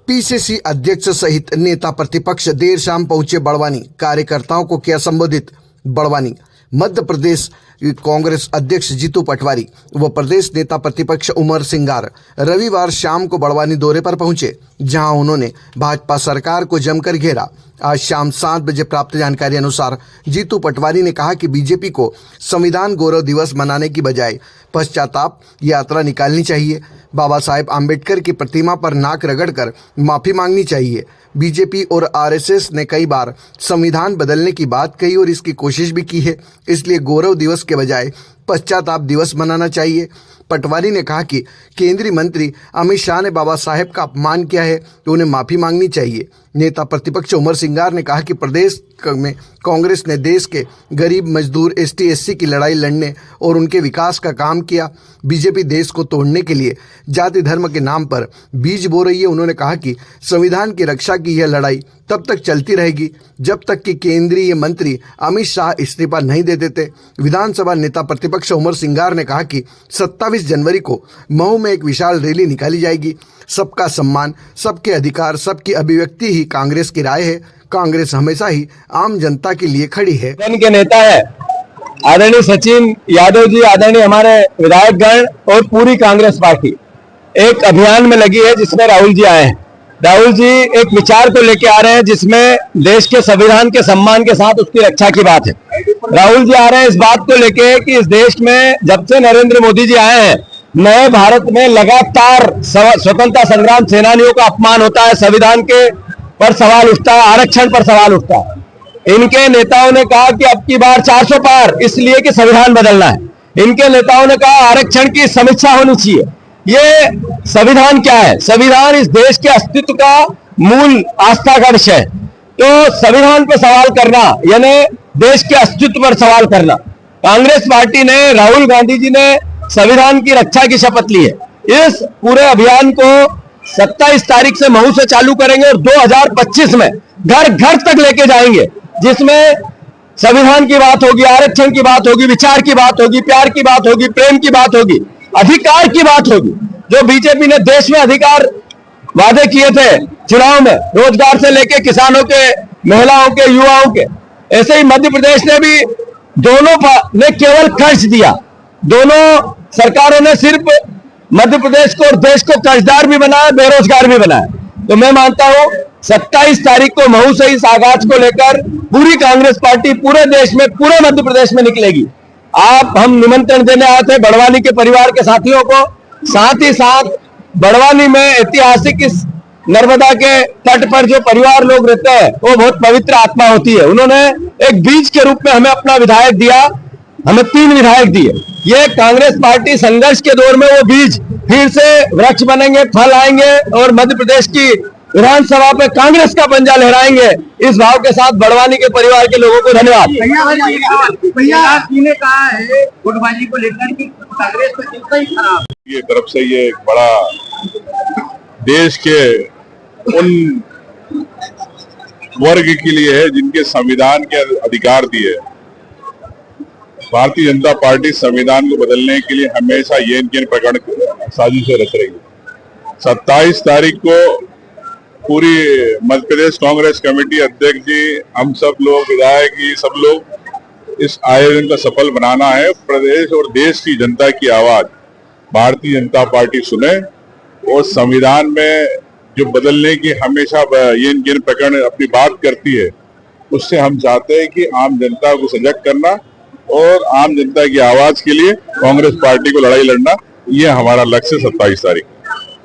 PCC अध्यक्ष सहित नेता प्रतिपक्ष देर शाम पहुंचे बड़वानी, कार्यकर्ताओं को किया संबोधित। बड़वानी मध्य प्रदेश कांग्रेस अध्यक्ष जीतू पटवारी व प्रदेश नेता प्रतिपक्ष उमर सिंगार रविवार शाम को बड़वानी दौरे पर पहुंचे, जहां उन्होंने भाजपा सरकार को जमकर घेरा। आज शाम 7 बजे प्राप्त जानकारी अनुसार जीतू पटवारी ने कहा कि बीजेपी को संविधान गौरव दिवस मनाने की बजाय पश्चाताप यात्रा निकालनी चाहिए। बाबा साहेब आम्बेडकर की प्रतिमा पर नाक रगड़कर माफी मांगनी चाहिए। बीजेपी और आरएसएस ने कई बार संविधान बदलने की बात कही और इसकी कोशिश भी की है, इसलिए गौरव दिवस के बजाय पश्चाताप दिवस मनाना चाहिए। पटवारी ने कहा कि केंद्रीय मंत्री अमित शाह ने बाबा साहेब का अपमान किया है तो उन्हें माफी मांगनी चाहिए। नेता प्रतिपक्ष उमर सिंगार ने कहा कि प्रदेश में कांग्रेस ने देश के गरीब, मजदूर, एसटी, एससी की लड़ाई लड़ने और उनके विकास का काम किया। बीजेपी देश को तोड़ने के लिए जाति धर्म के नाम पर बीज बो रही है। उन्होंने कहा कि संविधान की रक्षा की यह लड़ाई तब तक चलती रहेगी जब तक कि केंद्रीय मंत्री अमित शाह इस्तीफा नहीं दे देते। विधानसभा नेता प्रतिपक्ष उमर सिंगार ने कहा कि 27 जनवरी को मऊ में एक विशाल रैली निकाली जाएगी। सबका सम्मान, सबके अधिकार, सबकी अभिव्यक्ति ही कांग्रेस की राय है। कांग्रेस हमेशा ही आम जनता के लिए खड़ी है। जन के नेता है आदरणीय सचिन यादव जी, आदरणीय हमारे विधायकगण और पूरी कांग्रेस पार्टी एक अभियान में लगी है जिसमें राहुल जी आए हैं। राहुल जी एक विचार को लेके आ रहे हैं जिसमें देश के संविधान के सम्मान के साथ उसकी रक्षा की बात है। राहुल जी आ रहे हैं इस बात को लेके कि इस देश में जब से नरेंद्र मोदी जी आए हैं, नए भारत में लगातार स्वतंत्रता संग्राम सेनानियों का अपमान होता है, संविधान के पर सवाल उठता है, आरक्षण पर सवाल उठता है। इनके नेताओं ने कहा कि अब की बार 400 पार, इसलिए कि संविधान बदलना है। इनके नेताओं ने कहा आरक्षण की समीक्षा होनी चाहिए। ये संविधान क्या है? संविधान इस देश के अस्तित्व का मूल आस्था का विषय है। तो संविधान पर सवाल करना यानी देश के अस्तित्व पर सवाल करना। कांग्रेस पार्टी ने, राहुल गांधी जी ने संविधान की रक्षा की शपथ ली है। इस पूरे अभियान को 27 तारीख से मऊ से चालू करेंगे और 2025 में घर घर तक लेके जाएंगे, जिसमें संविधान की बात होगी, आरक्षण की बात होगी, विचार की बात होगी, प्यार की बात होगी, प्रेम की बात होगी, अधिकार की बात होगी। जो बीजेपी ने देश में अधिकार वादे किए थे चुनाव में, रोजगार से लेके किसानों के, महिलाओं के, युवाओं के, ऐसे ही मध्य प्रदेश ने भी दोनों ने केवल कर्ज दिया। दोनों सरकारों ने सिर्फ मध्य प्रदेश को और देश को कर्जदार भी बनाया, बेरोजगार भी बनाया। तो मैं मानता हूं 27 तारीख को मऊ से इस आगाज को लेकर पूरी कांग्रेस पार्टी पूरे देश में, पूरे मध्य प्रदेश में निकलेगी। हम निमंत्रण देने आए थे बड़वानी के परिवार के साथियों को, साथ ही साथ बड़वानी में ऐतिहासिक इस नर्मदा के तट पर जो परिवार लोग रहते हैं वो बहुत पवित्र आत्मा होती है। उन्होंने एक बीज के रूप में हमें अपना विधायक दिया, हमें 3 विधायक दिए। ये कांग्रेस पार्टी संघर्ष के दौर में वो बीज फिर से वृक्ष बनेंगे, फल आएंगे और मध्य प्रदेश की विधानसभा पे कांग्रेस का पंजा लहराएंगे। इस भाव के साथ बड़वानी के परिवार के लोगों को धन्यवाद। भैया जी ने कहा है गुटबाजी को लेकर कि कांग्रेस तो कितना ही खराब की तरफ से ये एक बड़ा देश के उन वर्ग के लिए है जिनके संविधान के अधिकार दिए। भारतीय जनता पार्टी संविधान को बदलने के लिए हमेशा ये प्रकरण साजिशें रच रही है। 27 तारीख को पूरी मध्य प्रदेश कांग्रेस कमेटी अध्यक्ष जी, हम सब लोग, विधायक जी, सब लोग इस आयोजन का सफल बनाना है। प्रदेश और देश की जनता की आवाज भारतीय जनता पार्टी सुने और संविधान में जो बदलने की हमेशा ये प्रकरण अपनी बात करती है, उससे हम चाहते हैं कि आम जनता को सजग करना और आम जनता की आवाज के लिए कांग्रेस पार्टी को लड़ाई लड़ना, ये हमारा लक्ष्य 27 तारीख।